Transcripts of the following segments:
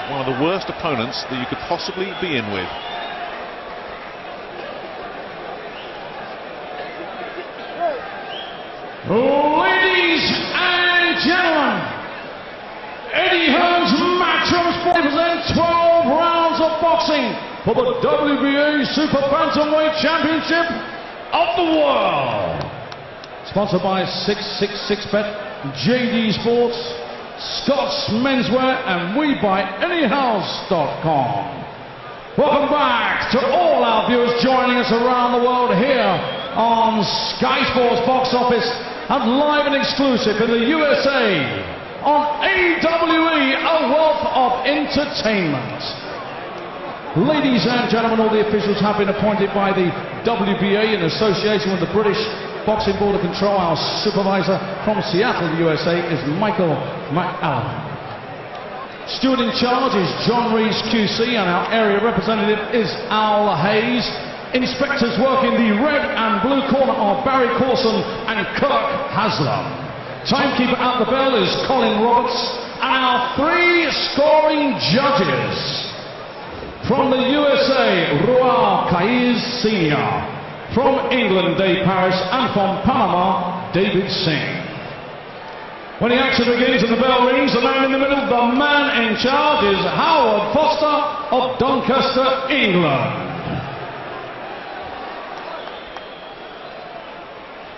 one of the worst opponents that you could possibly be in with. Ladies and gentlemen, Eddie Hearn's Matchroom Sport presents 12 rounds of boxing for the WBA Super Bantamweight Championship of the World. Sponsored by 666bet, JD Sports, Scott's Menswear, and WeBuyAnyHouse.com. Welcome back to all our viewers joining us around the world here on Sky Sports Box Office and live and exclusive in the USA on AWE, a wealth of entertainment. Ladies and gentlemen, all the officials have been appointed by the WBA in association with the British Boxing Board of Control. Our supervisor from Seattle, USA, is Michael McAllen. Steward in charge is John Rees QC, and our area representative is Al Hayes. Inspectors working the red and blue corner are Barry Corson and Kirk Haslam. Timekeeper at the bell is Colin Roberts, and our 3 scoring judges from the USA, Roel Kaiz Sr., from England, Dave Paris, and from Panama, David Singh. When the action begins and the bell rings, the man in the middle, the man in charge, is Howard Foster of Doncaster, England.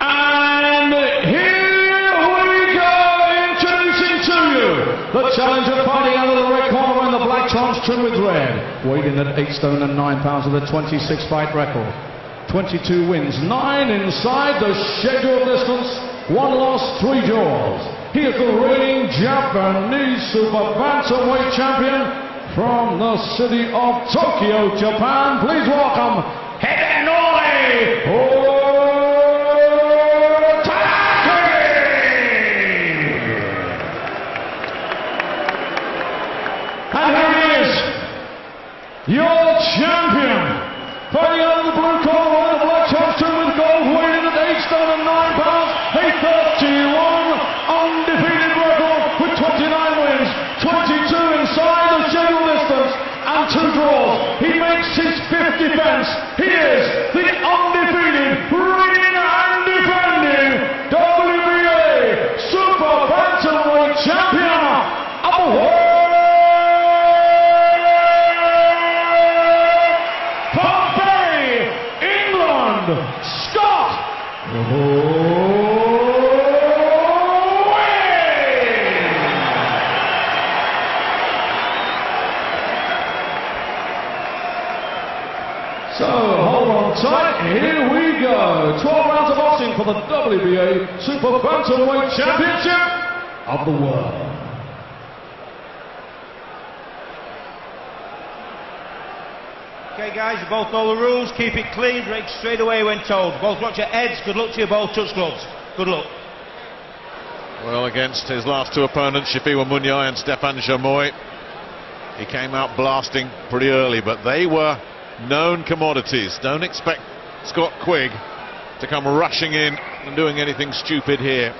And here we go, introducing to you the challenger fighting out of the red corner in the black trunks trimmed with red. Weighed in at 8 stone and 9 pounds with a 26-fight record. 22 wins, 9 inside the scheduled distance, 1 loss, 3 draws. He is the reigning Japanese Super Bantamweight champion from the city of Tokyo, Japan. Please welcome Hidenori your champion, fighting out of the blue corner with the black trunks trimmed with gold, weighed in at 8 stone and 9 pounds, a 31 undefeated record with 29 wins, 22 inside the scheduled distance, and 2 draws. He makes his 5th defense. He is the undefeated, reigning and defending WBA Super Bantamweight champion of the world. Scott So hold on tight, here we go. 12 rounds of boxing for the WBA Super Bantamweight Championship of the World. Okay guys, you both know the rules. Keep it clean, break straight away when told. Both watch your heads. Good luck to you both. Touch gloves. Good luck. Well, against his last 2 opponents, Shafiwa Munyai and Stefan Chamoy, he came out blasting pretty early, but they were known commodities. Don't expect Scott Quigg to come rushing in and doing anything stupid here.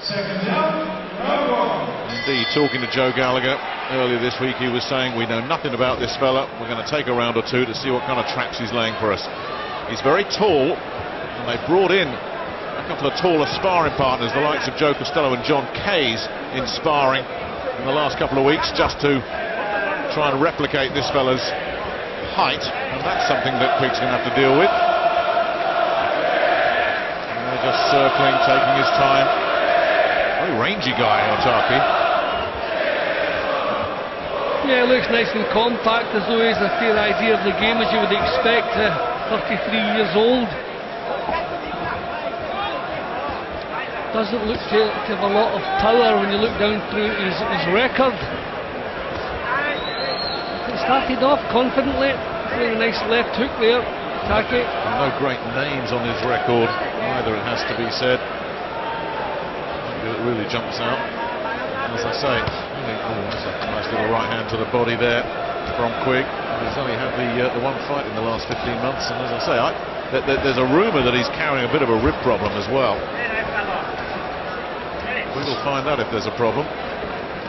Indeed, talking to Joe Gallagher earlier this week, he was saying, we know nothing about this fella. We're going to take a round or 2 to see what kind of traps he's laying for us. He's very tall, and they brought in a couple of taller sparring partners, the likes of Joe Costello and John Kays, in sparring in the last couple of weeks, just to try and replicate this fella's height, and that's something that Quigg's going to have to deal with. And they're just circling, taking his time. Very rangy guy, Otaki. Yeah, looks nice and compact, as though he has a fair idea of the game, as you would expect. 33 years old. Doesn't look to have a lot of power when you look down through his record. He started off confidently, with a nice left hook there. Taki. No great names on his record either, it has to be said. It really jumps out. As I say, that's a nice little right hand to the body there from Quigg. He's only had the 1 fight in the last 15 months, and as I say, there's a rumour that he's carrying a bit of a rib problem as well. We will find out if there's a problem.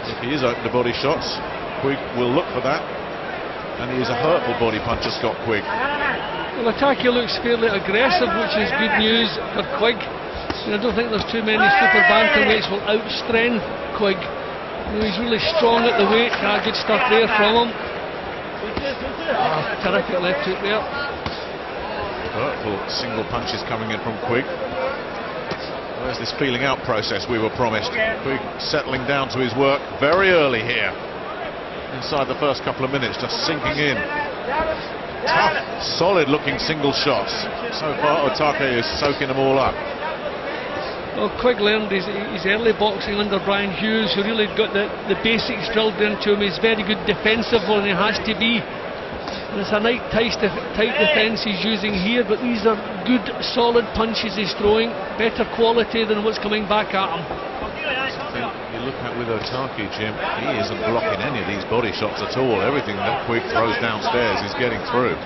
If he is open to body shots, Quigg will look for that. and he is a hurtful body puncher, Scott Quigg. Well, Otake looks fairly aggressive, which is good news for Quigg. And I don't think there's too many super bantamweights will outstrength Quigg. You know, he's really strong at the weight. Good stuff there from him. Terrific left hook there. Hurtful single punches coming in from Quigg. Where's this feeling out process we were promised? Quigg settling down to his work very early here. Inside the first couple of minutes, just sinking in. Tough, solid looking single shots. So far Otake is soaking them all up. Well, Quigg learned his early boxing under Brian Hughes, who really got the basics drilled into him. He's very good defensively, and he has to be. And it's a nice tight defence he's using here, but these are good solid punches he's throwing, better quality than what's coming back at him. I think you look at with Otake, Jim, he isn't blocking any of these body shots at all. Everything that Quigg throws downstairs is getting through.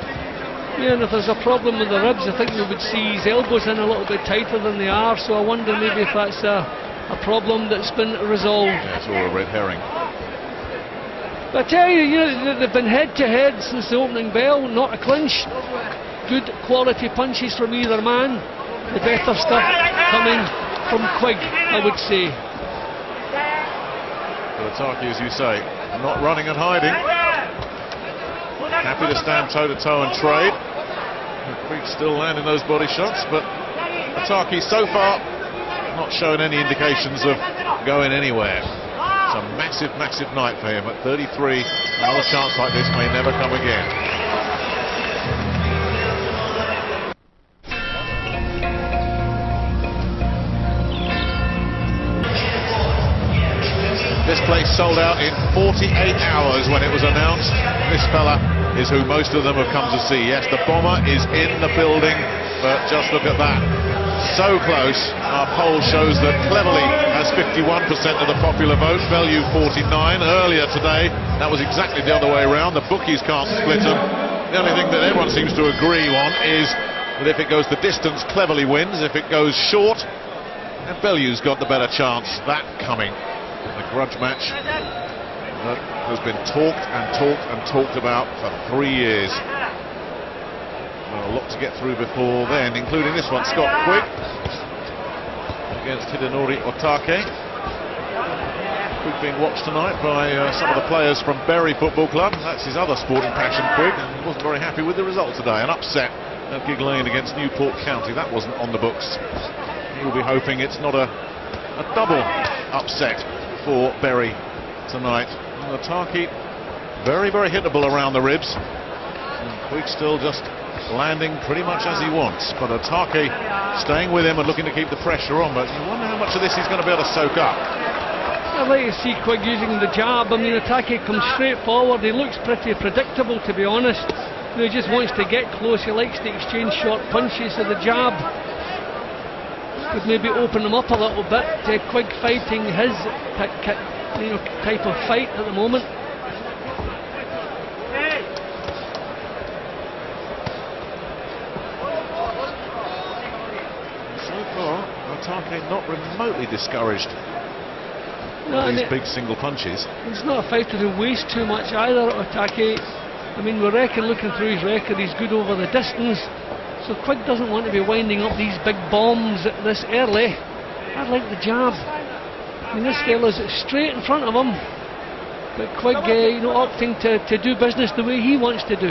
Yeah, and if there's a problem with the ribs, I think we would see his elbows in a little bit tighter than they are, so I wonder maybe if that's a problem that's been resolved. Yeah, it's all a red herring. But I tell you, they've been head-to-head since the opening bell, not a clinch. Good quality punches from either man. The better stuff coming from Quigg, I would say. But Otake, as you say, not running and hiding. Happy to stand toe-to-toe and trade. Quigg still landing those body shots, but Otake so far not showing any indications of going anywhere. It's a massive, massive night for him at 33. Another chance like this may never come again. This place sold out in 48 hours when it was announced. This fella is who most of them have come to see. Yes, the Bomber is in the building, but just look at that. So close. Our poll shows that Cleverly has 51% of the popular vote, Bellew 49. Earlier today, that was exactly the other way around. The bookies can't split them. The only thing that everyone seems to agree on is that if it goes the distance, Cleverly wins. If it goes short, and Bellew's got the better chance. That coming. A grudge match that has been talked and talked and talked about for 3 years. Well, a lot to get through before then, including this one. Scott Quigg against Hidenori Otake. Quigg being watched tonight by some of the players from Bury Football Club. That's his other sporting passion, Quigg. He wasn't very happy with the result today. An upset at Gigg Lane against Newport County. That wasn't on the books. He'll be hoping it's not a double upset for Bury tonight. And Otake very, very hittable around the ribs. And Quigg still just landing pretty much as he wants, but Otake staying with him and looking to keep the pressure on. But you wonder how much of this he's going to be able to soak up. I'd like to see Quigg using the jab. I mean, Otake comes straight forward. He looks pretty predictable, to be honest. He just wants to get close. He likes to exchange short punches, so the jab could maybe open him up a little bit. Quigg fighting his type of fight at the moment. So far, Otake not remotely discouraged by these big single punches. He's not a fighter who wastes too much either, Otake. I mean, we reckon, looking through his record, he's good over the distance. So Quigg doesn't want to be winding up these big bombs this early. I like the jab. I mean, this fella's straight in front of him, but Quigg, opting to do business the way he wants to do.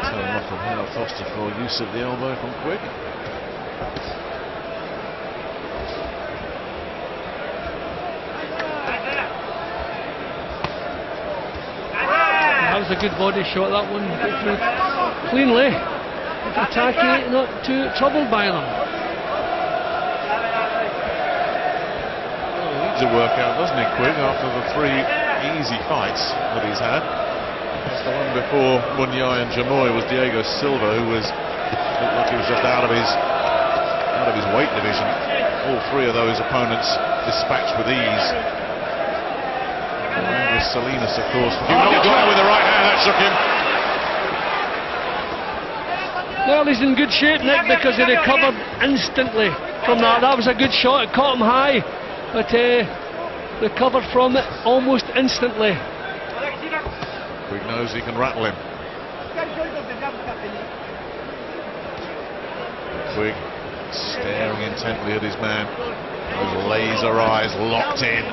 Telling off from Howard Foster for use of the elbow from Quigg. That was a good body shot, that one. Got through cleanly. Otake not too troubled by them. Well, he needs a workout, doesn't he, Quigg, after the 3 easy fights that he's had. The one before Munyai and Jamoy was Diego Silva, who looked like he was just out of his weight division. All 3 of those opponents dispatched with ease. And with Salinas, of course. With the right hand, that shook him. Well, he's in good shape, Nick, because he recovered instantly from that. That was a good shot. It caught him high, but recovered from it almost instantly. Quigg knows he can rattle him. Quigg staring intently at his man. Those laser eyes locked in.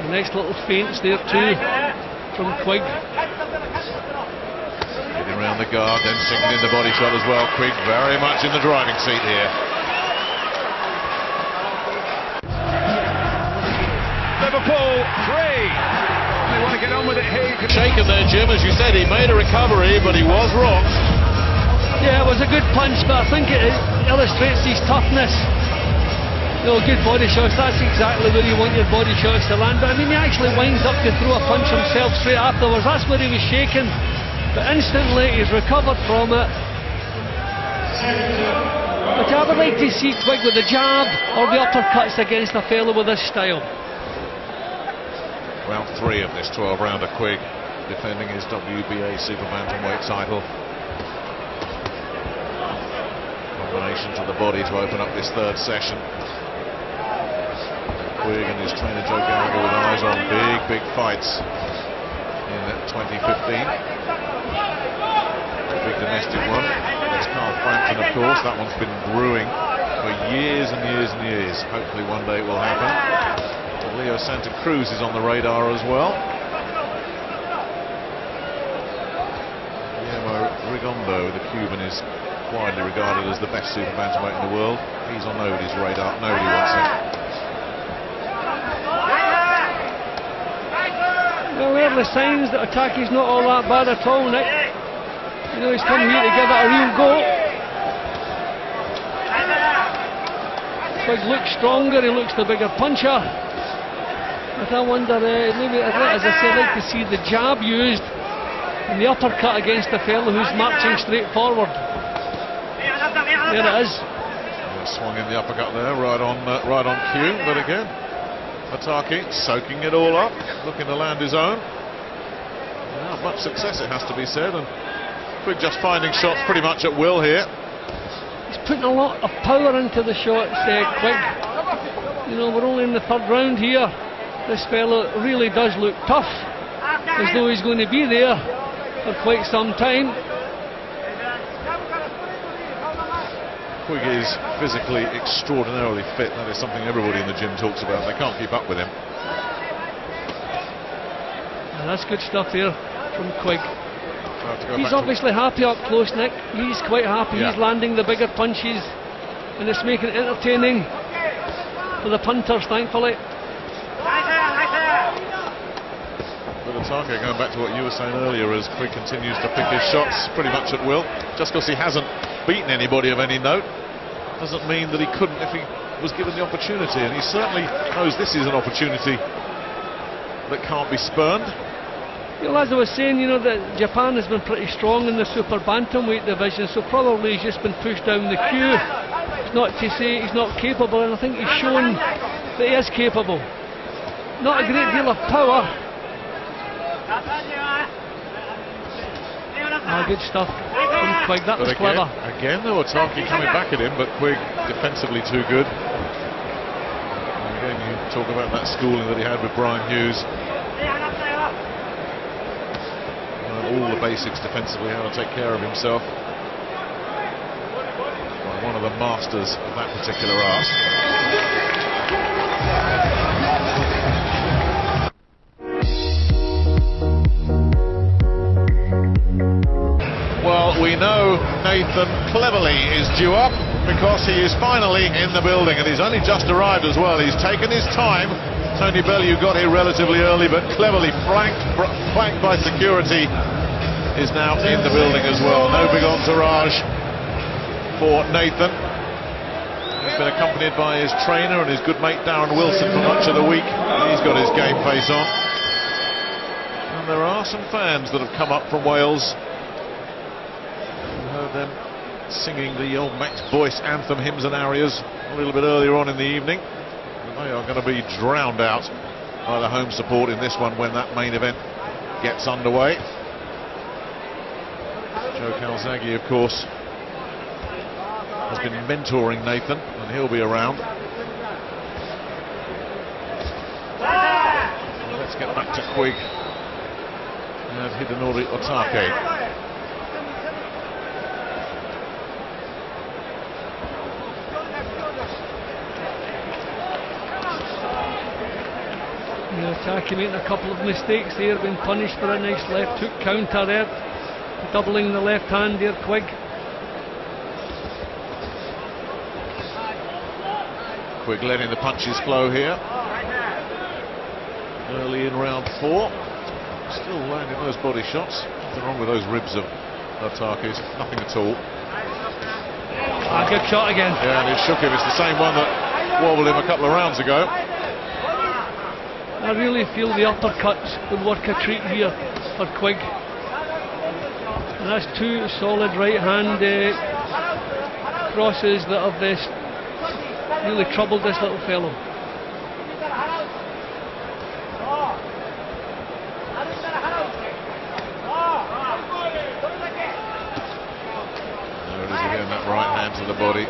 Nice little feints there too from Quigg. Getting around the guard, then sinking in the body shot as well. Quigg very much in the driving seat here. Liverpool 3. They want to get on with it here. Shaken there, Jim, as you said, he made a recovery, but he was rocked. Yeah, it was a good punch, but I think it illustrates his toughness. No, good body shots, that's exactly where you want your body shots to land. But I mean, he actually winds up to throw a punch himself straight afterwards. That's where he was shaken, but instantly he's recovered from it. But I would like to see Quigg with the jab or the uppercuts against a fellow with this style. Round 3 of this 12-rounder. Quigg defending his WBA Super Bantamweight title. Combination to the body to open up this third session. Quigg and his trainer Joe Gallagher with eyes on big fights in 2015. A big domestic one. There's Carl Frampton, of course. That one's been brewing for years and years and years. Hopefully one day it will happen. Leo Santa Cruz is on the radar as well. Guillermo Rigondo, the Cuban, is widely regarded as the best super bantamweight in the world. He's on nobody's radar. Nobody wants him. Well, early signs that Otake's not all that bad at all, Nick. You know, he's come here to give it a real go. Quigg looks stronger, he looks the bigger puncher. But I wonder, maybe, as I said, I'd like to see the jab used and the uppercut against the fellow who's marching straight forward. There it is. Swung in the uppercut there, right on cue. But again, Otake soaking it all up, looking to land his own. Not much success, it has to be said, and Quigg just finding shots pretty much at will here. He's putting a lot of power into the shots, Quigg. You know, we're only in the third round here. This fellow really does look tough, as though he's going to be there for quite some time. Quigg is physically extraordinarily fit. That is something everybody in the gym talks about. They can't keep up with him. And that's good stuff there from Quigg. He's obviously happy up close, Nick. He's quite happy. Yeah. He's landing the bigger punches, and it's making it entertaining for the punters, thankfully. But Otake, going back to what you were saying earlier, as Quigg continues to pick his shots pretty much at will, just because he hasn't beaten anybody of any note doesn't mean that he couldn't if he was given the opportunity, and he certainly knows this is an opportunity that can't be spurned. You know, as I was saying, you know, that Japan has been pretty strong in the super bantamweight division, so probably he's just been pushed down the queue. It's not to say he's not capable, and I think he's shown that he is capable. Not a great deal of power. Good stuff from Quigg, that was clever. Again, though, Otake coming back at him, but Quigg defensively too good. And again, you talk about that schooling that he had with Brian Hughes. All the basics defensively, how to take care of himself. One of the masters of that particular art. Well, we know Nathan Cleverly is due up because he is finally in the building, and he's only just arrived as well. He's taken his time. Tony Bellew got here relatively early, but Cleverly, flanked by security, is now in the building as well. No big entourage for Nathan. He's been accompanied by his trainer and his good mate Darren Wilson for much of the week. He's got his game face on. And there are some fans that have come up from Wales. Them singing the old Max Boyce anthem, hymns and arias a little bit earlier on in the evening. They are going to be drowned out by the home support in this one when that main event gets underway. Joe Calzaghe, of course, has been mentoring Nathan, and he'll be around. Let's get back to Quigg. and Hidenori Otake. Otake making a couple of mistakes there, being punished for a nice left hook counter there, doubling the left hand there, Quigg. Quigg letting the punches flow here. Early in round 4. Still landing those body shots. Nothing wrong with those ribs of Otake's, nothing at all. Good shot again. Yeah, and it shook him. It's the same one that wobbled him a couple of rounds ago. I really feel the uppercuts would work a treat here for Quigg. And that's two solid right hand crosses that have really troubled this little fellow. There it is again, that right hand to the body.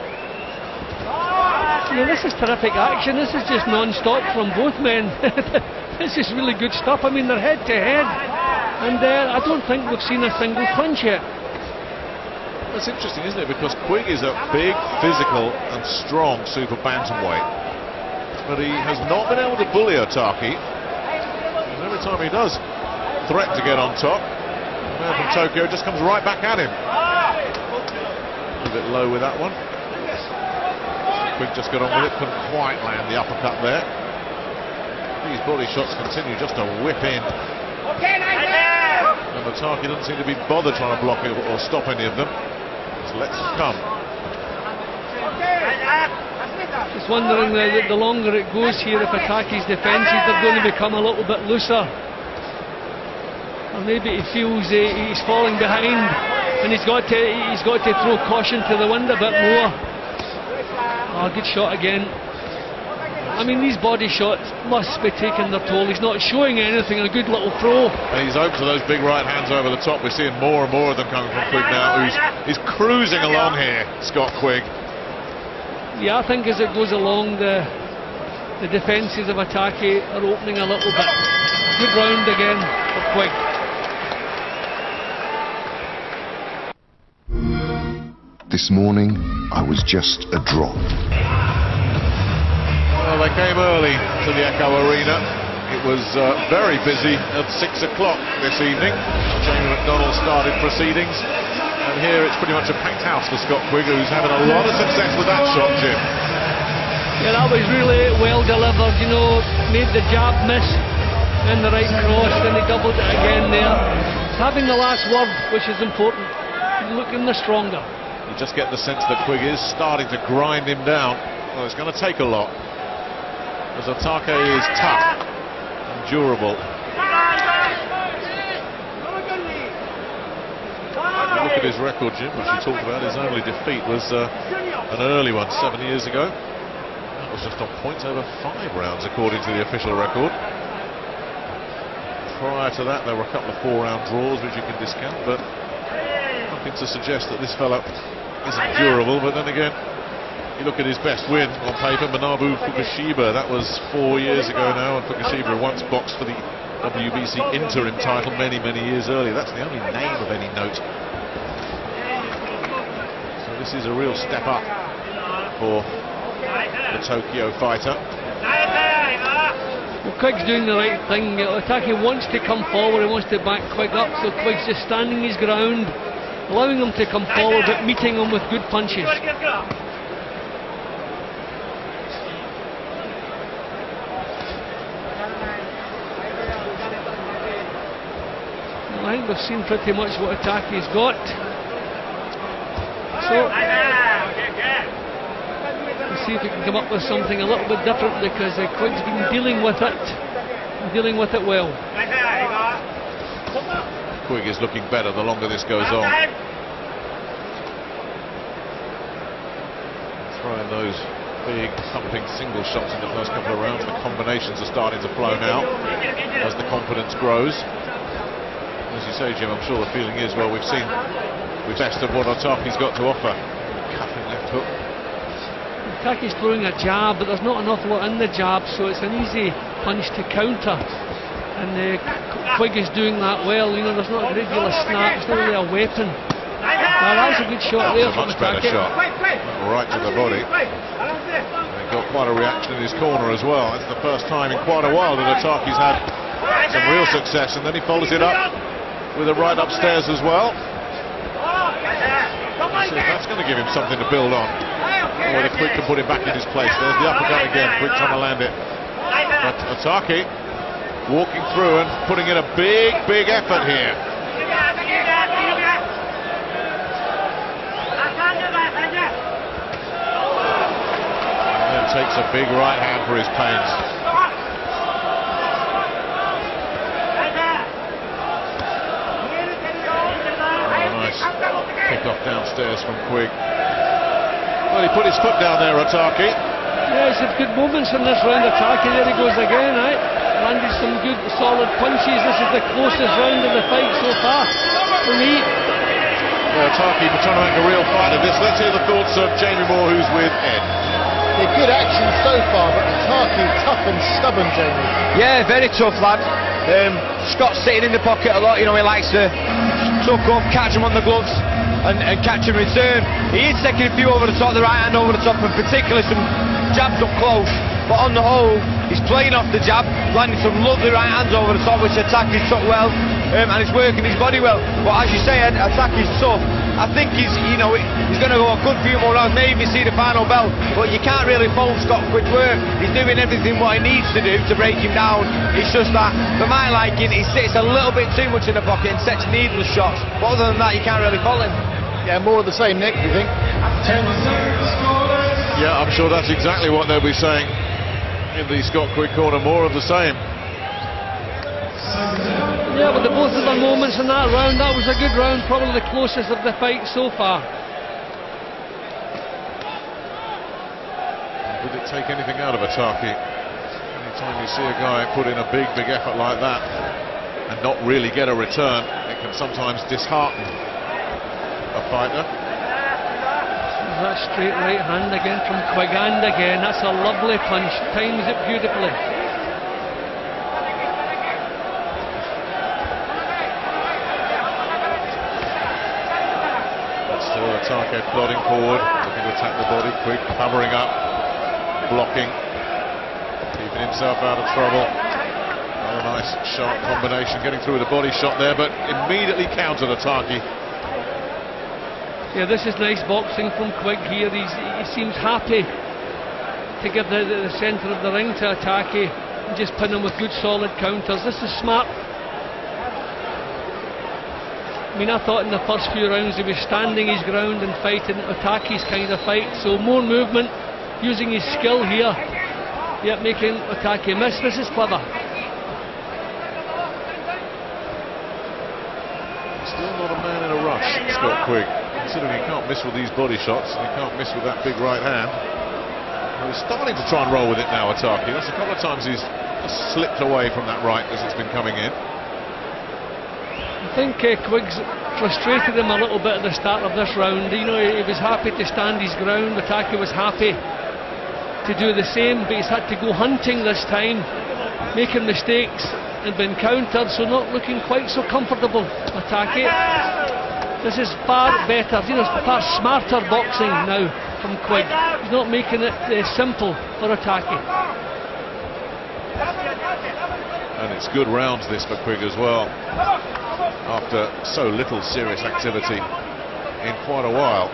This is terrific action. This is just non-stop from both men. This is really good stuff. I mean, they're head to head, and I don't think we've seen a single punch yet. That's interesting, isn't it? Because Quigg is a big, physical and strong super bantamweight, but he has not been able to bully Otake. And every time he does threaten to get on top, the man from Tokyo just comes right back at him. A little bit low with that one. Quigg just got on with it, couldn't quite land the uppercut there. These body shots continue just to whip in. And Otake doesn't seem to be bothered trying to block it or stop any of them. Just lets them come. Just wondering the longer it goes here, if Otake's defences are going to become a little bit looser. Or maybe he feels he's falling behind and he's got to throw caution to the wind a bit more. Good shot again. I mean, these body shots must be taking their toll. He's not showing anything, a good little throw. And he's open to those big right hands over the top. We're seeing more and more of them coming from Quigg now. He's cruising along here, Scott Quigg. Yeah, I think as it goes along, the defences of Otake are opening a little bit. Good round again for Quigg. This morning, I was just a drop. Well, they came early to the Echo Arena. It was very busy at 6 o'clock this evening. Jamie McDonnell started proceedings. And here it's pretty much a packed house for Scott Quigg, who's having a lot of success with that shot, Jim. Yeah, that was really well delivered. You know, made the jab miss and the right cross, then he doubled it again there. Having the last word, which is important. Looking the stronger. You just get the sense that Quigg is starting to grind him down. Well, it's going to take a lot, as Otake is tough and durable. You look at his record, Jim, which you talked about. His only defeat was an early one 7 years ago. That was just on points over 5 rounds, according to the official record. Prior to that, there were a couple of 4-round draws, which you can discount, but nothing to suggest that this fella isn't durable. But then again, you look at his best win on paper, Manabu Fukushima. That was 4 years ago now, and Fukushima once boxed for the WBC interim title many years earlier. That's the only name of any note. So this is a real step up for the Tokyo fighter. Well, Quigg's doing the right thing. Otake wants to come forward, he wants to back Quigg up, so Quigg's just standing his ground, allowing him to come forward, but meeting him with good punches. Well, I think we've seen pretty much what Otake's got. So, we'll see if we can come up with something a little bit different, because Quigg's been dealing with it well. Quigg is looking better the longer this goes on. Throwing those big thumping single shots in the first couple of rounds. The combinations are starting to flow now as the confidence grows. As you say, Jim, I'm sure the feeling is, well, we've seen the best of what Otake's got to offer. Cuffing left hook. Otake's throwing a jab, but there's not an awful lot in the jab, so it's an easy punch to counter. And Quigg is doing that well. You know, there's not a great deal of snap. It's not really a weapon. Now that's a good shot there from Much better Otake. shot. Right to the body. And he got quite a reaction in his corner as well. It's the first time in quite a while that Otake's had some real success, and then he follows it up with a right upstairs as well. See if that's going to give him something to build on. Or whether Quigg can put him back in his place. There's the uppercut again. Quigg trying to land it. But Otake walking through and putting in a big effort here. And then takes a big right hand for his pains. Pick off downstairs from Quigg. Well, he put his foot down there, Otake. Yeah, he's had good moments in this round. Otake, there he goes again, right? Landed some good, solid punches. This is the closest round of the fight so far for me. Well, Otake trying to make a real fight of this. Let's hear the thoughts of Jamie Moore, who's with Ed. Yeah, good action so far, but Otake tough and stubborn, Jamie. Yeah, very tough lad. Scott's sitting in the pocket a lot. You know, he likes to tuck up, catch him on the gloves, and catch him in return. He is taking a few over the top, the right hand over the top, and particularly some jabs up close. But on the whole, he's playing off the jab, landing some lovely right hands over the top, which Otake took well, and he's working his body well. But as you say, Otake's tough. I think he's going to go a good few more rounds, maybe see the final bell. But you can't really fault Scott Quigg's work. He's doing everything what he needs to do to break him down. It's just that, for my liking, he sits a little bit too much in the pocket and sets needless shots. But other than that, you can't really fault him. Yeah, more of the same, Nick, do you think? Yeah, I'm sure that's exactly what they'll be saying in the Scott Quigg corner. More of the same. Yeah, but the both of the moments in that round, that was a good round, probably the closest of the fight so far. Did it take anything out of Otake? Anytime you see a guy put in a big effort like that and not really get a return, it can sometimes dishearten a fighter. That straight right hand again from Quigg, and again, that's a lovely punch, times it beautifully. Still Otake plodding forward, looking to attack the body. Quigg covering up, blocking, keeping himself out of trouble. Oh, nice sharp combination, getting through with a body shot there, but immediately countered Otake. Yeah, this is nice boxing from Quigg here. He seems happy to give the centre of the ring to Otake and just pin him with good solid counters. This is smart. I mean, I thought in the first few rounds he was standing his ground and fighting Otake's kind of fight. So more movement, using his skill here, yet making Otake miss. This is clever. Still not a man in a rush, Scott Quigg. Considering he can't miss with these body shots, and he can't miss with that big right hand. He's starting to try and roll with it now, Otake. That's a couple of times he's slipped away from that right as it's been coming in. I think Quigg's frustrated him a little bit at the start of this round. You know, he was happy to stand his ground. Otake was happy to do the same, but he's had to go hunting this time, making mistakes and been countered, so not looking quite so comfortable. Otake. This is far better, you know, far smarter boxing now from Quigg. He's not making it simple for Otake. And it's good rounds this for Quigg as well, after so little serious activity in quite a while.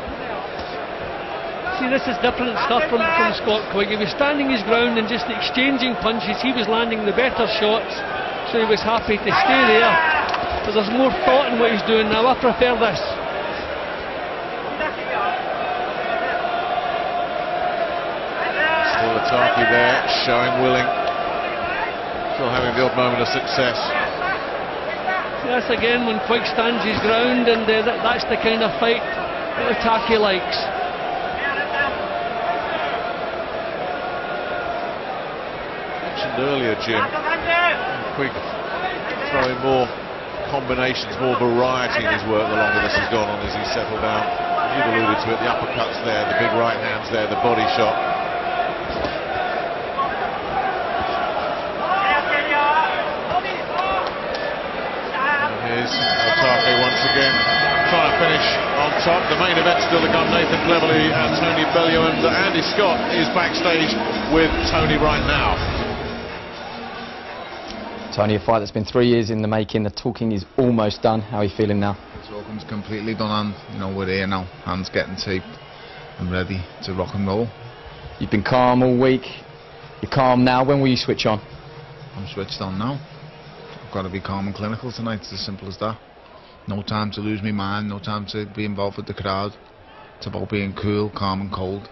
See, this is different stuff from Scott Quigg. He was standing his ground and just exchanging punches. He was landing the better shots, so he was happy to stay there. But there's more thought in what he's doing now. I prefer this. Still Otake there, showing willing. Still having the odd moment of success. Yes, again, when Quigg stands his ground, and that's the kind of fight that Otake likes. Mentioned earlier, Jim, Quigg throwing more combinations, more variety in his work the longer this has gone on as he's settled down. You've alluded to it, the uppercuts there, the big right hands there, the body shot. again, trying to finish on top. The main event still to come. Nathan Cleverly and Tony Bellew, and Andy Scott is backstage with Tony right now. Tony, a fight that's been 3 years in the making. The talking is almost done. How are you feeling now? The talking's completely done, and we're here now. Hands getting taped and ready to rock and roll. You've been calm all week. You're calm now. When will you switch on? I'm switched on now. I've got to be calm and clinical tonight. It's as simple as that. No time to lose my mind. No time to be involved with the crowd. It's about being cool, calm and cold.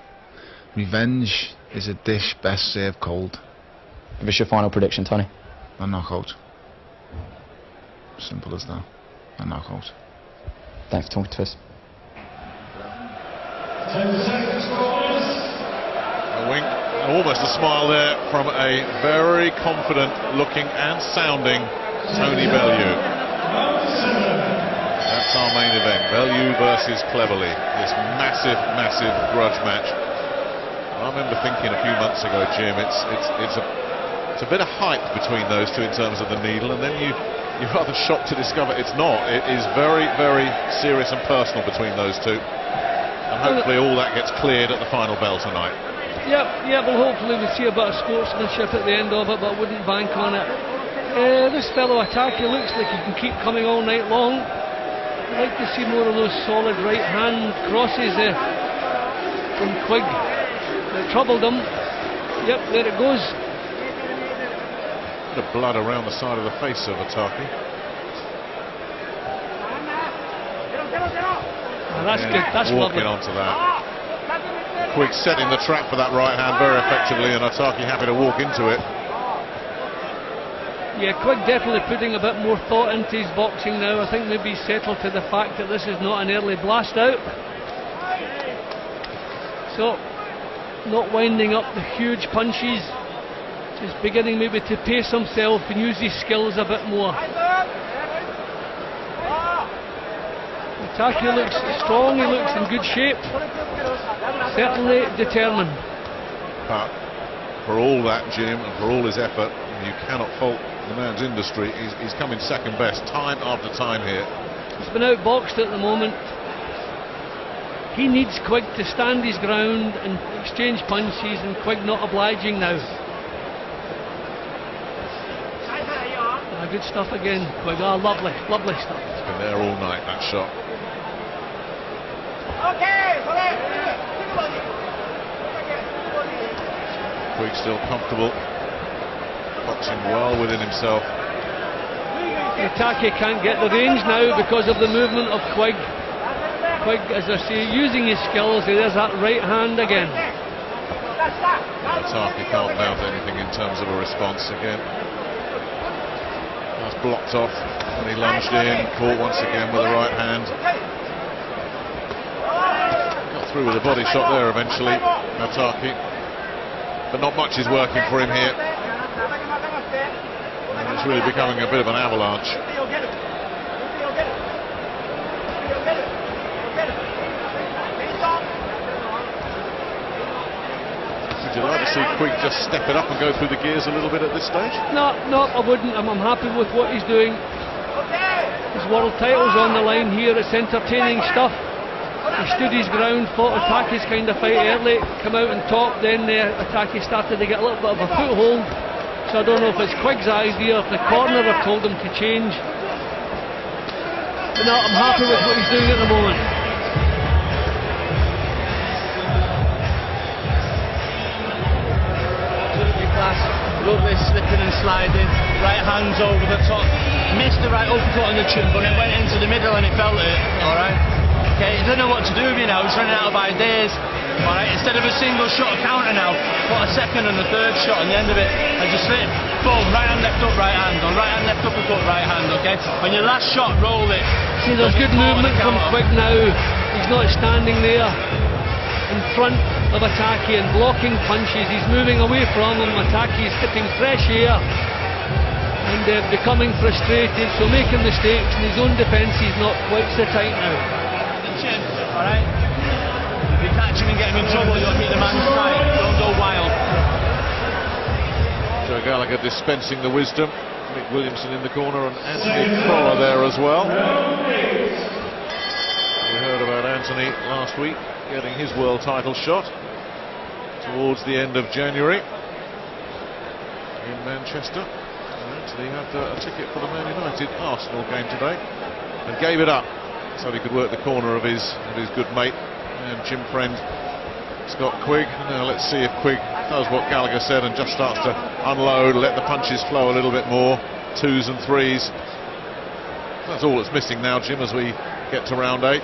Revenge is a dish best served cold. Give us your final prediction, Tony. A knockout. Simple as that. A knockout. Thanks for talking to us. 10 seconds, boys. A wink, almost a smile there from a very confident looking and sounding Tony Bellew. That's our main event. Bellew versus Cleverly. This massive, massive grudge match. I remember thinking a few months ago, Jim, it's a bit of hype between those two in terms of the needle, and then you're rather shocked to discover it's not. It is very, very serious and personal between those two, and hopefully all that gets cleared at the final bell tonight. Yeah, well, hopefully we'll see a bit of sportsmanship at the end of it, but I wouldn't bank on it. This fellow Ataki looks like he can keep coming all night long. I'd like to see more of those solid right hand crosses from Quigg that troubled him. Yep, there it goes. Bit of blood around the side of the face of Ataki. Oh, that's good, that's walking lovely. Onto that. Quigg setting the trap for that right hand very effectively, and Ataki happy to walk into it. Yeah, Quigg definitely putting a bit more thought into his boxing now. I think maybe he's settled to the fact that this is not an early blast out. So, not winding up the huge punches. Just beginning maybe to pace himself and use his skills a bit more. Ataki looks strong, he looks in good shape. Certainly determined. But for all that, Jim, and for all his effort, you cannot fault the man's industry. He's coming second best time after time here. He's been outboxed at the moment. He needs Quigg to stand his ground and exchange punches, and Quigg not obliging now. Good stuff again, Quigg. Oh, lovely, lovely stuff. It's been there all night, that shot. Quigg still comfortable, boxing well within himself. Ataki can't get the range now because of the movement of Quigg. Quigg, as I say, using his skills. There's that right hand again. Ataki can't mount anything in terms of a response again. That's blocked off when he lunged in, caught once again with the right hand. Got through with a body shot there eventually, Ataki. But not much is working for him here. And it's really becoming a bit of an avalanche. Would you like to see Quigg just step it up and go through the gears a little bit at this stage? No, I wouldn't. I'm happy with what he's doing. His world title's on the line here. It's entertaining stuff. He stood his ground, fought Ataki's kind of fight early, come out and talked, then Ataki started to get a little bit of a foothold. So I don't know if it's Quigg's idea, if the corner have told him to change. But no, I'm happy with what he's doing at the moment. Lovely slipping and sliding, right hands over the top, missed the right uppercut on the chin, but it went into the middle and he felt it, alright? Okay, he doesn't know what to do with me now, he's running out of ideas, alright? Instead of a single shot counter now, put a second and a third shot on the end of it, and just slip, boom, right hand, left up, right hand, or right hand, left uppercut, right hand, okay? On your last shot, roll it. See, there's good movement from Quigg now, he's not standing there in front of Ataki and blocking punches. He's moving away from him. Ataki is hitting fresh air and becoming frustrated, so making mistakes in his own defence. He's not quite so tight now. The chin, alright? If you catch him and get him in trouble, you'll keep the man's tight. Don't go wild. Joe Gallagher dispensing the wisdom. Mick Williamson in the corner and Anthony Crolla there as well. Anthony last week, getting his world title shot towards the end of January in Manchester. He had a ticket for the Man United Arsenal game today and gave it up so he could work the corner of his good mate and gym friend Scott Quigg. Now let's see if Quigg does what Gallagher said and just starts to unload, let the punches flow a little bit more, 2s and 3s. That's all that's missing now, Jim, as we get to round 8.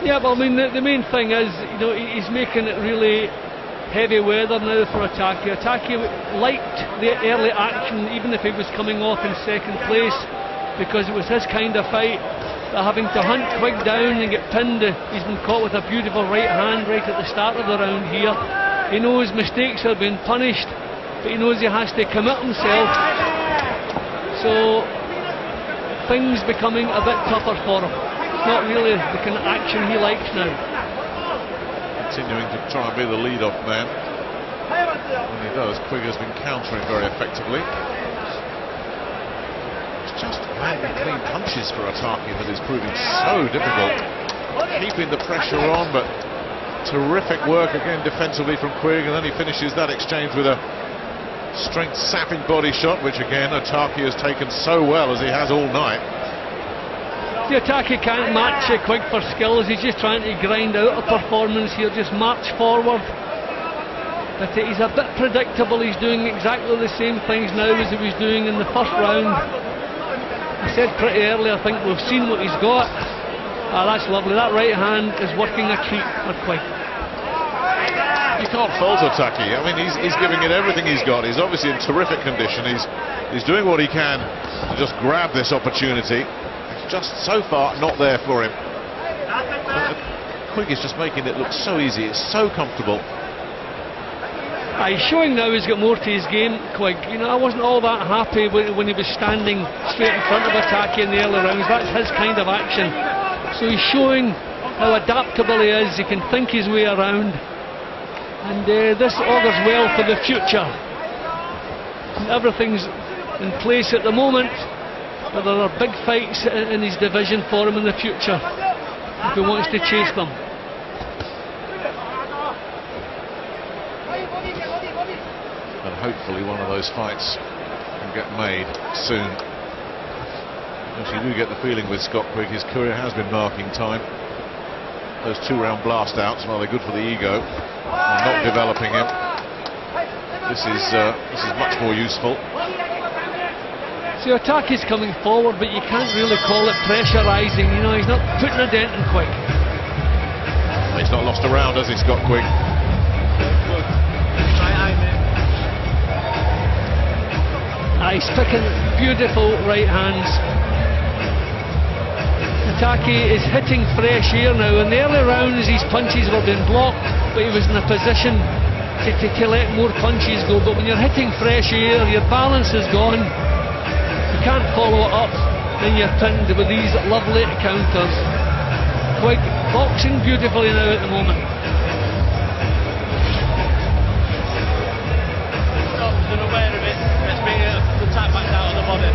Yeah, but I mean the main thing is, you know, he's making it really heavy weather now for Otake. Otake liked the early action, even if he was coming off in second place, because it was his kind of fight. But having to hunt Quigg down and get pinned, he's been caught with a beautiful right hand right at the start of the round here. He knows mistakes are being punished, but he knows he has to commit himself. So things becoming a bit tougher for him. It's not really the kind of action he likes now. Continuing to try and be the lead-off man. When he does, Quigg has been countering very effectively. It's just landing clean punches for Otake that is proving so difficult. Keeping the pressure on, but terrific work again defensively from Quigg, and then he finishes that exchange with a strength-sapping body shot, which again Otake has taken so well, as he has all night. The Otake can't match Quigg for skills. He's just trying to grind out a performance here, just march forward. But he's a bit predictable. He's doing exactly the same things now as he was doing in the first round. I said pretty early, I think we've seen what he's got. That's lovely. That right hand is working a treat for Quigg. You can't fault Otake. I mean, he's giving it everything he's got. He's obviously in terrific condition. He's doing what he can to just grab this opportunity. Just so far not there for him. Quigg is just making it look so easy. It's so comfortable. He's showing now he's got more to his game, Quigg. You know, I wasn't all that happy when he was standing straight in front of Otake in the early rounds. That's his kind of action. So he's showing how adaptable he is. He can think his way around, and this augurs well for the future. And everything's in place at the moment. But there are big fights in his division for him in the future if he wants to chase them. And hopefully one of those fights can get made soon. Actually, you do get the feeling with Scott Quigg, his career has been marking time. Those 2-round blast outs, well, they're good for the ego, and not developing him. This is much more useful. So Otake's coming forward, but you can't really call it pressurising. You know, he's not putting a dent in Quigg. He's not lost a round, has he, Scott Quigg? He's picking beautiful right hands. Otake is hitting fresh air now. In the early rounds, his punches were being blocked, but he was in a position to let more punches go. But when you're hitting fresh air, your balance is gone. Can't follow it up, then you're pinned with these lovely counters. Quigg boxing beautifully now at the moment. Aware of it. It's being the tap back down on the body.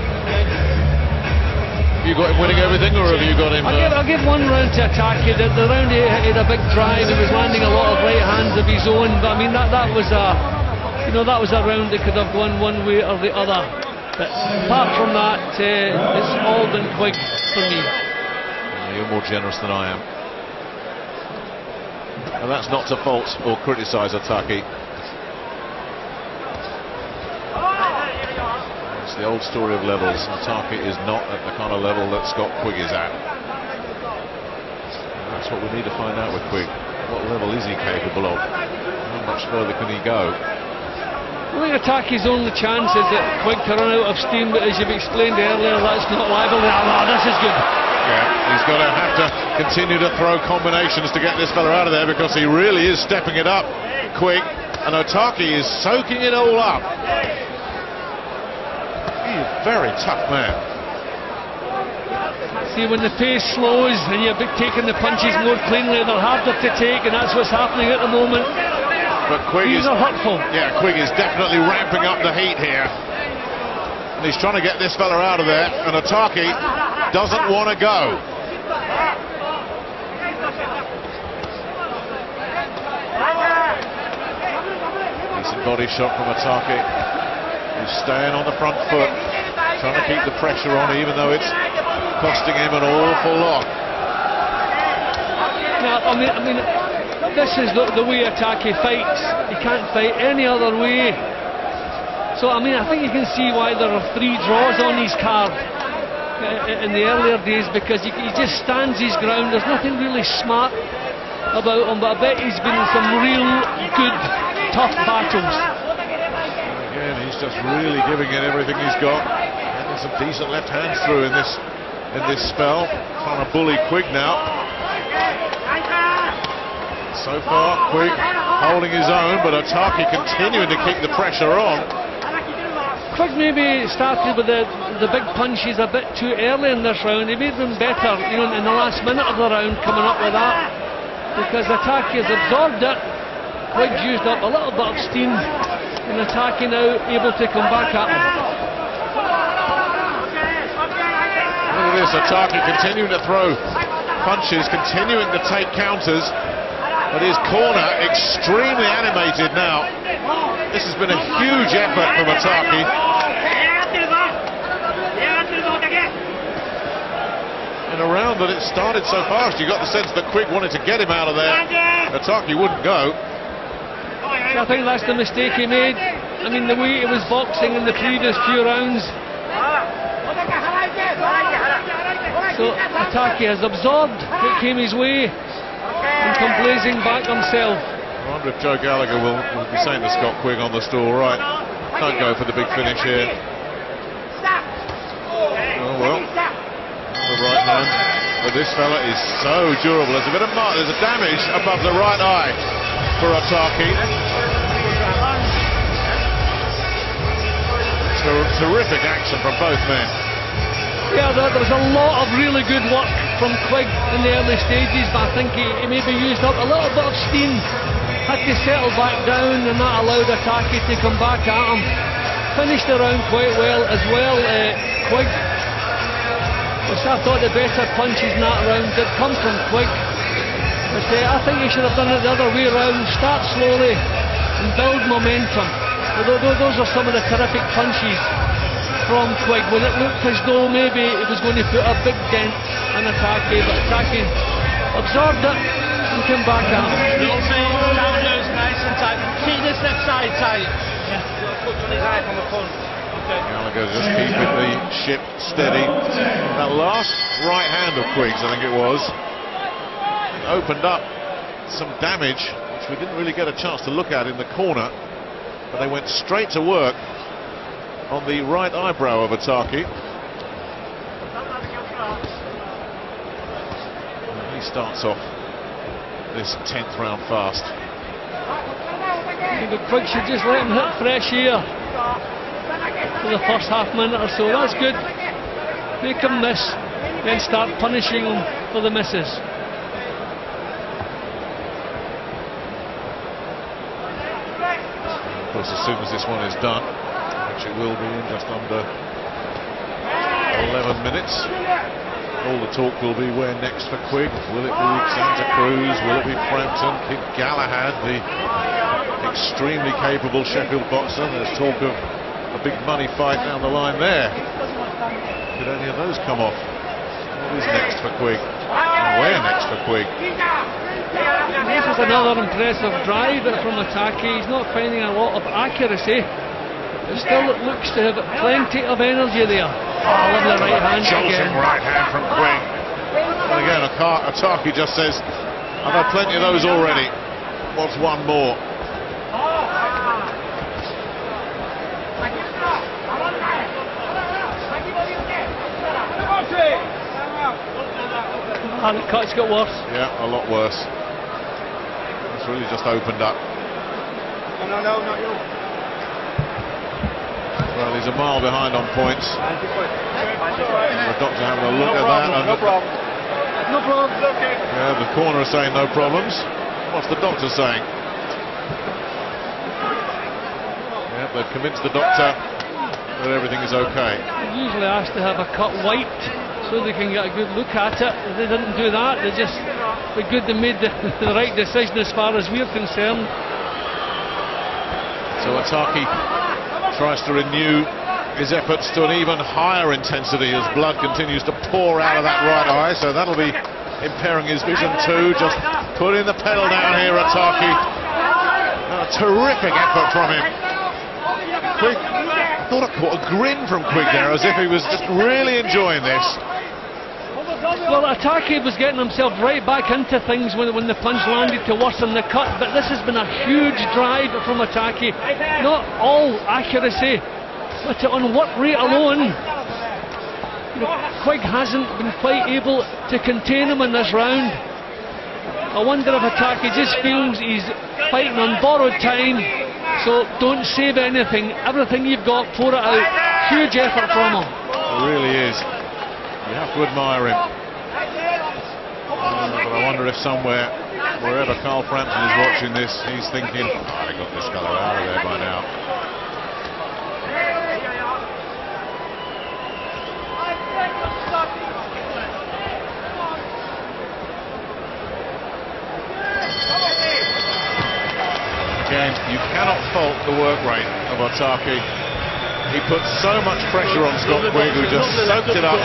Have you got him winning everything, or have you got him? I'll give one round to Otake. The round he had a big drive. He was landing a lot of right hands of his own. But I mean that was a, you know, that was a round that could have gone one way or the other. But apart from that, it's all been Quigg for me. You're more generous than I am. And that's not to fault or criticise Otake. It's the old story of levels. Otake is not at the kind of level that Scott Quigg is at. And that's what we need to find out with Quigg. What level is he capable of? How much further can he go? I think Otake's only chance is that Quigg can run out of steam, but as you've explained earlier, that's not liable. Oh, this is good. Yeah, he's going to have to continue to throw combinations to get this fella out of there, because he really is stepping it up, Quigg, and Otake is soaking it all up. He's a very tough man. See, when the pace slows and you're taking the punches more cleanly, they're harder to take, and that's what's happening at the moment. But Quigg These are hurtful. Yeah, Quigg is definitely ramping up the heat here. And he's trying to get this fella out of there, and Otake doesn't want to go. Decent body shot from Atake, who's staying on the front foot, trying to keep the pressure on, even though it's costing him an awful lot. No, I mean, this is the way Atake fights. He can't fight any other way. So, I mean, I think you can see why there are 3 draws on his card in the earlier days, because he just stands his ground. There's nothing really smart about him, but I bet he's been in some real good, tough battles. Again, he's just really giving it everything he's got. Getting some decent left hands through in this spell. Trying to bully Quigg now. So far, Quigg holding his own, but Atake continuing to keep the pressure on. Quigg maybe started with the big punches a bit too early in this round. He made them better, you know, in the last minute of the round, coming up with that, because Atake has absorbed it. Quigg's used up a little bit of steam, and Atake now able to come back at him. Look at this, Atake continuing to throw punches, continuing to take counters, but his corner extremely animated now. This has been a huge effort from Atake. In a round that it started so fast, you got the sense that Quigg wanted to get him out of there. Atake wouldn't go. I think that's the mistake he made. I mean, the way he was boxing in the previous few rounds. So Atake has absorbed what came his way and come blazing back himself. I wonder if Joe Gallagher will be saying to Scott Quigg on the stool, right, don't go for the big finish here. Oh well, the right hand. But this fella is so durable. There's a bit of there's a damage above the right eye for Atake. Terrific action from both men. Yeah, there was a lot of really good work from Quigg in the early stages, but I think he maybe used up a little bit of steam, had to settle back down, and that allowed Atake to come back at him. Finished the round quite well as well, Quigg. Which I thought the better punches in that round did come from Quigg. But I think he should have done it the other way around, start slowly and build momentum. Although those are some of the terrific punches from Quigg, when it looked as though maybe it was going to put a big dent in Atake, but Atake absorbed it and came back at him. Counters nice and tight. Keep this left side tight. Yeah. Put on his eye from the front. Okay. Gallagher just keeping the ship steady. That last right hand of Quigg's, I think it was, opened up some damage, which we didn't really get a chance to look at in the corner. But they went straight to work on the right eyebrow of Atake. And he starts off this 10th round fast. The Quigg should just let him hit fresh air for the first half minute or so. That's good. Make him miss, then start punishing him for the misses. Of course, as soon as this one is done, which it will be in just under 11 minutes, all the talk will be where next for Quigg. Will it be Santa Cruz? Will it be Frampton? Kid Galahad, the extremely capable Sheffield boxer. There's talk of a big money fight down the line there. Could any of those come off? What is next for Quigg? And where next for Quigg? This is another impressive drive from Atake. He's not finding a lot of accuracy, but still it looks to have plenty of energy there. Oh, lovely right hand Jolting again. right hand from Quigg. And again, Atake just says, I've had plenty of those already. What's one more? And the cut's got worse. Yeah, a lot worse. It's really just opened up. No, not you. Well, he's a mile behind on points. The doctor having a look at that. No problem. No problem. Okay. Yeah, the corner is saying no problems. What's the doctor saying? Yeah, they've convinced the doctor that everything is okay. He's usually asked to have a cut wiped so they can get a good look at it. If they didn't do that, they made the right decision as far as we're concerned. So Otaki tries to renew his efforts to an even higher intensity as blood continues to pour out of that right eye, so that'll be impairing his vision too. Just putting the pedal down here, Otaki. A terrific effort from him. Quigg, I thought I caught a grin from Quigg there, as if he was just really enjoying this. Well, Otaki was getting himself right back into things when the punch landed to worsen the cut, but this has been a huge drive from Otaki. Not all accuracy, but on work rate alone, Quigg hasn't been quite able to contain him in this round. I wonder if Otaki just feels he's fighting on borrowed time, so don't save anything. Everything you've got, pour it out. Huge effort from him. It really is. You have to admire him. But I wonder if somewhere, wherever Carl Frampton is watching this, he's thinking, I got this fellow out of there by now. Again, you cannot fault the work rate of Otaki. He put so much pressure on Scott Quigg, who just soaked it up,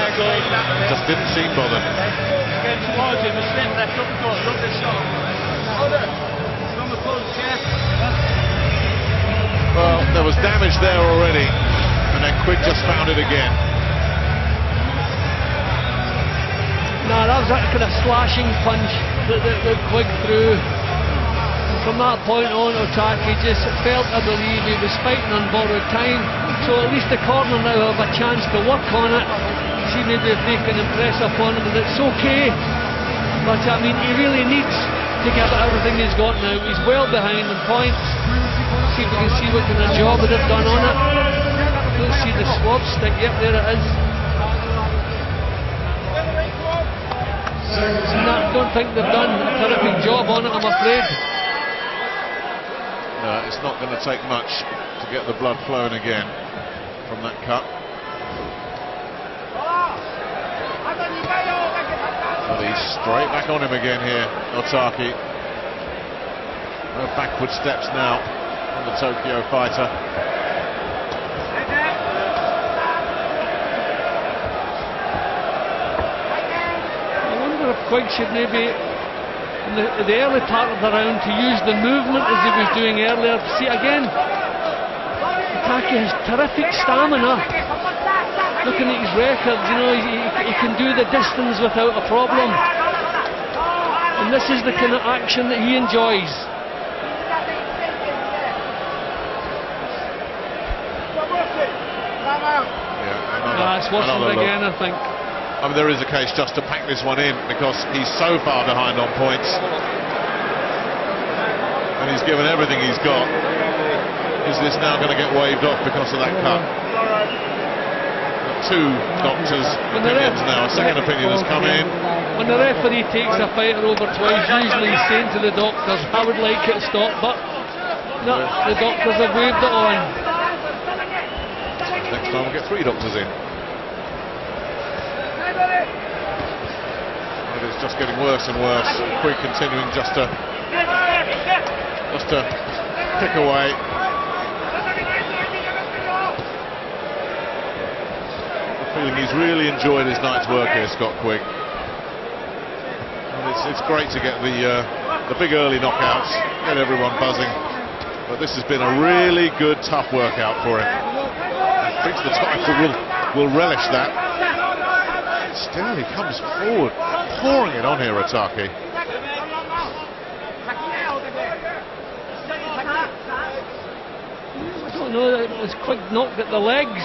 just didn't seem bothered. Well, there was damage there already, and then Quigg just found it again. No, that was that kind of slashing punch that Quigg threw. From that point on, Otaki just felt, I believe, he was fighting on borrowed time. So at least the corner now have a chance to work on it. See maybe if they can impress upon him that it's okay. But I mean, he really needs to give it everything he's got now. He's well behind in points. See if we can see what kind of job they've done on it. Don't see the swab stick. Yep, there it is. I don't think they've done a terrific job on it, I'm afraid. It's not going to take much to get the blood flowing again from that cut. But he's straight back on him again here, Otaki. No backward steps now from the Tokyo fighter. I wonder if Quigg should maybe, in the early part of the round, to use the movement as he was doing earlier. See again, Otaki has terrific stamina. Looking at his records, you know, he can do the distance without a problem. And this is the kind of action that he enjoys. It's worse again, I think. I mean, there is a case just to pack this one in because he's so far behind on points. And he's given everything he's got. Is this now going to get waved off because of that cut? Two doctors' opinions now. A second opinion has come in. When the referee takes a fighter over twice, usually he's saying to the doctors, I would like it stopped, but no, the doctors have waved it on. Next time we'll get three doctors in. It's just getting worse and worse. Quigg continuing just to pick away. The feeling he's really enjoyed his night's work here, Scott Quigg. And it's great to get the big early knockouts, get everyone buzzing. But this has been a really good, tough workout for him. I think the title will relish that. Still, he comes forward, pouring it on here, Otaki. I don't know, it was Quigg knocked at the legs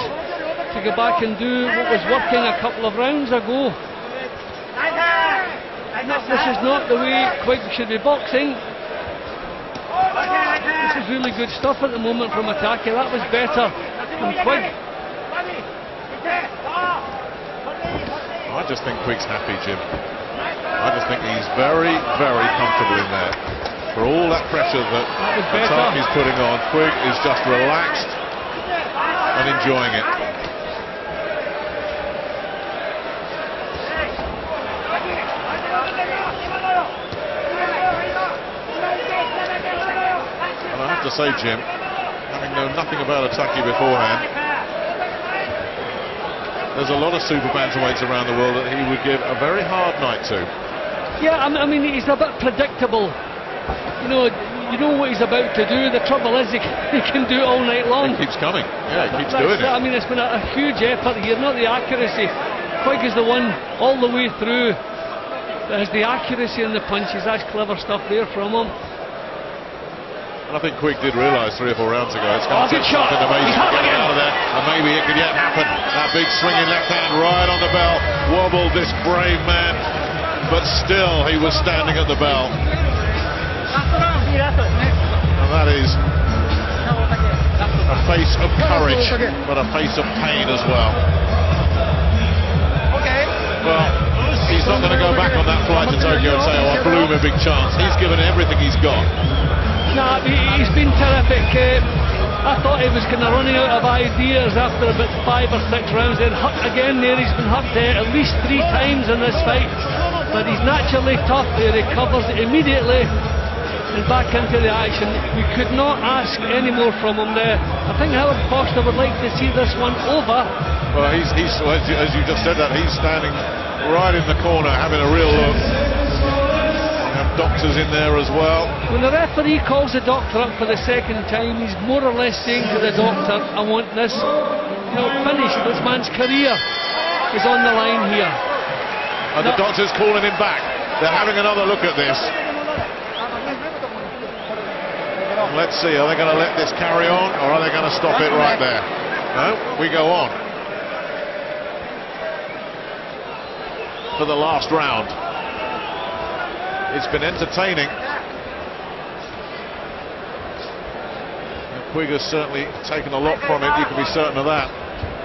to go back and do what was working a couple of rounds ago. This is not the way Quigg should be boxing. This is really good stuff at the moment from Otaki. That was better from Quigg. I just think Quigg's happy, Jim. I just think he's very, very comfortable in there. For all that pressure that Otaki's putting on, Quigg is just relaxed and enjoying it. have to say, Jim, having known nothing about Otake beforehand, there's a lot of super bantamweights around the world that he would give a very hard night to. Yeah, I mean, he's a bit predictable. You know what he's about to do. The trouble is he can do it all night long. He keeps coming. Yeah, he keeps doing it. I mean, it's been a huge effort here. Not the accuracy. Quigg is the one all the way through. There's the accuracy in the punches. That's clever stuff there from him. And I think Quigg did realise 3 or 4 rounds ago it's going to take something amazing to get out of there, and maybe it could yet happen. That big swinging left hand right on the bell wobbled this brave man, but still he was standing at the bell. And that is a face of courage, but a face of pain as well. Well, he's not going to go back on that flight to Tokyo and say, oh, I blew him a big chance. He's given everything he's got. No, he's been terrific. I thought he was kind of running out of ideas after about 5 or 6 rounds. Then again there, he's been hurt at least 3 times in this fight. But he's naturally tough. He recovers immediately and back into the action. We could not ask any more from him there. I think Howard Foster would like to see this one over. Well, he's as you just said that, he's standing right in the corner having a real look. Doctors in there as well. When the referee calls the doctor up for the second time, he's more or less saying to the doctor, I want this finished. This man's career is on the line here. And the doctor's calling him back. They're having another look at this. Let's see, are they going to let this carry on, or are they going to stop it right there? No, we go on for the last round. It's been entertaining. Quigg has certainly taken a lot from it, you can be certain of that.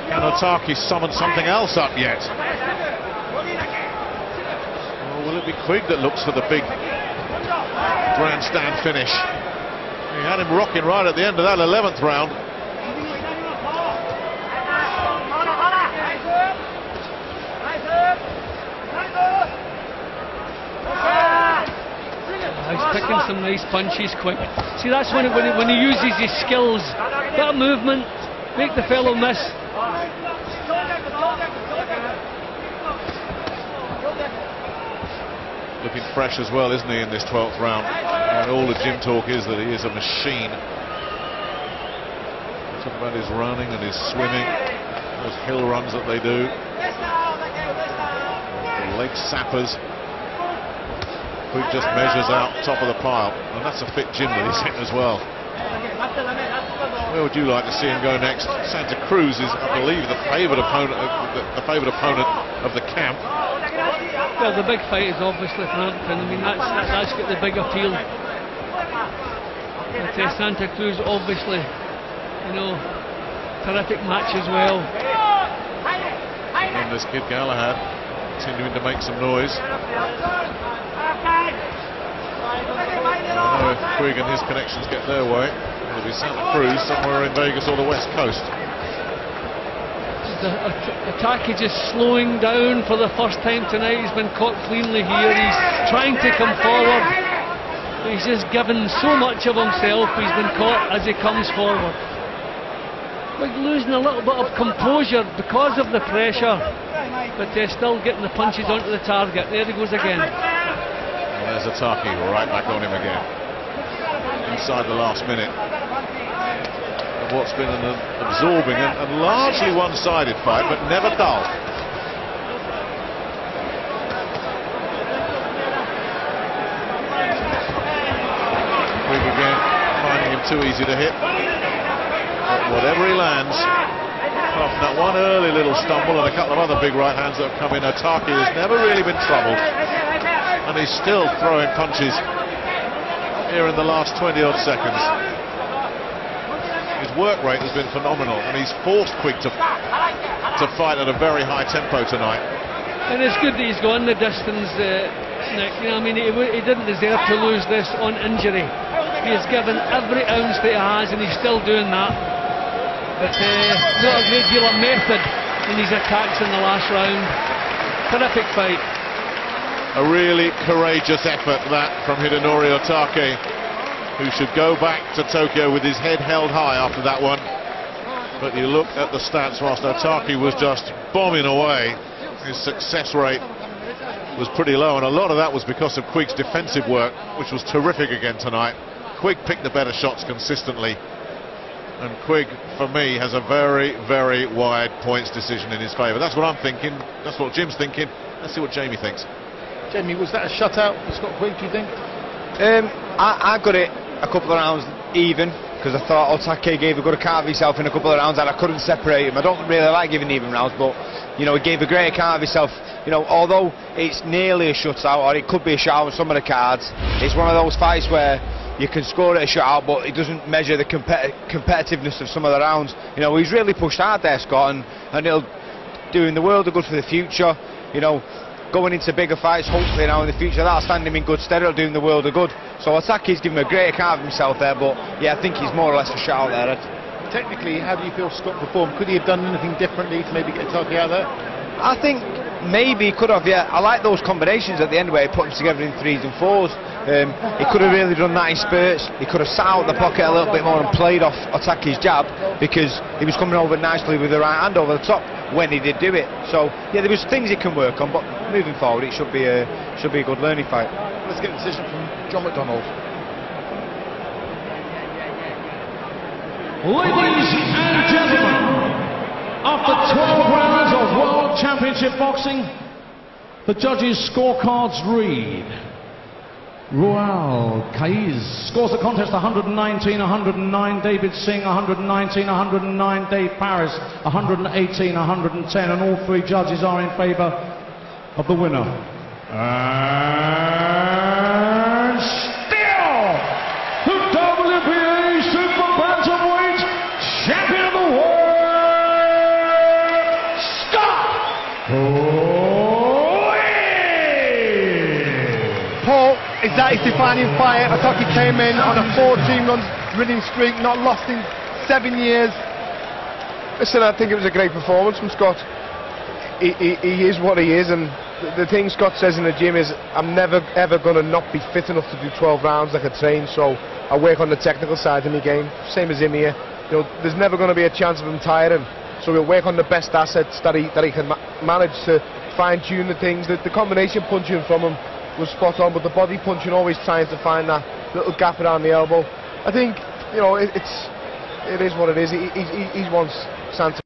Can Otake summon something else up yet? Or will it be Quigg that looks for the big grandstand finish? He had him rocking right at the end of that 11th round. He's picking some nice punches, Quigg. See, that's when he uses his skills. Bit of movement, make the fellow miss. Looking fresh as well, isn't he, in this 12th round? And all the gym talk is that he is a machine. Talk about his running and his swimming, those hill runs that they do, the leg sappers. Who just measures out top of the pile, and that's a fit gym that he's in as well. Where would you like to see him go next? Santa Cruz is, I believe, the favoured opponent of the camp. Well, the big fight is obviously Frampton. I mean, that's got the big appeal. But Santa Cruz, obviously, terrific match as well. And this kid Galahad continuing to make some noise. I know if Quigg and his connections get their way, it'll be Santa Cruz somewhere in Vegas or the West Coast. Otake just slowing down for the first time tonight. He's been caught cleanly here. He's trying to come forward, but he's just given so much of himself. He's been caught as he comes forward. Quigg losing a little bit of composure because of the pressure, but they're still getting the punches onto the target. There he goes again. And there's Otake right back on him again. Inside the last minute of what's been an absorbing and largely one-sided fight, but never dull. Quigg again, finding him too easy to hit. But whatever he lands, apart from that one early little stumble and a couple of other big right hands that have come in, Otake has never really been troubled. And he's still throwing punches here in the last 20-odd seconds. His work rate has been phenomenal, and he's forced Quigg to fight at a very high tempo tonight. And it's good that he's gone the distance, Nick. I mean, he didn't deserve to lose this on injury. He has given every ounce that he has, and he's still doing that. But not a great deal of method in his attacks in the last round. Terrific fight. A really courageous effort, that, from Hidenori Otake. who should go back to Tokyo with his head held high after that one. But you look at the stats, whilst Otaki was just bombing away, his success rate was pretty low, and a lot of that was because of Quigg's defensive work, which was terrific again tonight. Quigg picked the better shots consistently, and Quigg, for me, has a very, very wide points decision in his favour. That's what I'm thinking, that's what Jim's thinking. Let's see what Jamie thinks. Jamie, was that a shutout for Scott Quigg, do you think? I got it a couple of rounds even, because I thought Otake gave a good account of himself in a couple of rounds and I couldn't separate him. I don't really like giving even rounds, but you know, he gave a great account of himself. You know, although it's nearly a shutout, or it could be a shutout with some of the cards, it's one of those fights where you can score at a shutout, but it doesn't measure the competitiveness of some of the rounds. You know, he's really pushed hard there, Scott, and it'll doing the world a good for the future. You know, going into bigger fights, hopefully now in the future, that'll stand him in good stead. It'll do him the world a good. So Otaki's given him a great account of himself there, but yeah, I think he's more or less a shutout there, Ed. Technically, how do you feel Scott performed? Could he have done anything differently to maybe get Otaki out there? I think maybe he could have, yeah. I like those combinations at the end where he put them together in 3s and 4s. He could have really done that in spurts. He could have sat out the pocket a little bit more and played off Otaki's jab, because he was coming over nicely with the right hand over the top when he did do it. So yeah, there was things he can work on, but moving forward it should be a good learning fight. Let's get a decision from John McDonald. Ladies and gentlemen, after 12 rounds of World Championship Boxing, the judges' scorecards read: Rual Kaiz scores the contest 119-109, David Singh 119-109, Dave Paris 118-110, and all three judges are in favour of the winner. And still, the WBA Super Bantamweight Champion of the World, Scott Paul, is that his defining fight? Otaki came in on a 14-run winning streak, not lost in 7 years. Listen, I think it was a great performance from Scott. He is what he is, and the thing Scott says in the gym is, I'm never ever going to not be fit enough to do 12 rounds like I train, so I work on the technical side of my game, same as him here. You know, there's never going to be a chance of him tiring, so we'll work on the best assets that he can manage to fine-tune the things. The combination punching from him was spot on, but the body punching, always trying to find that little gap around the elbow. I think, you know, it is what it is. He wants Santa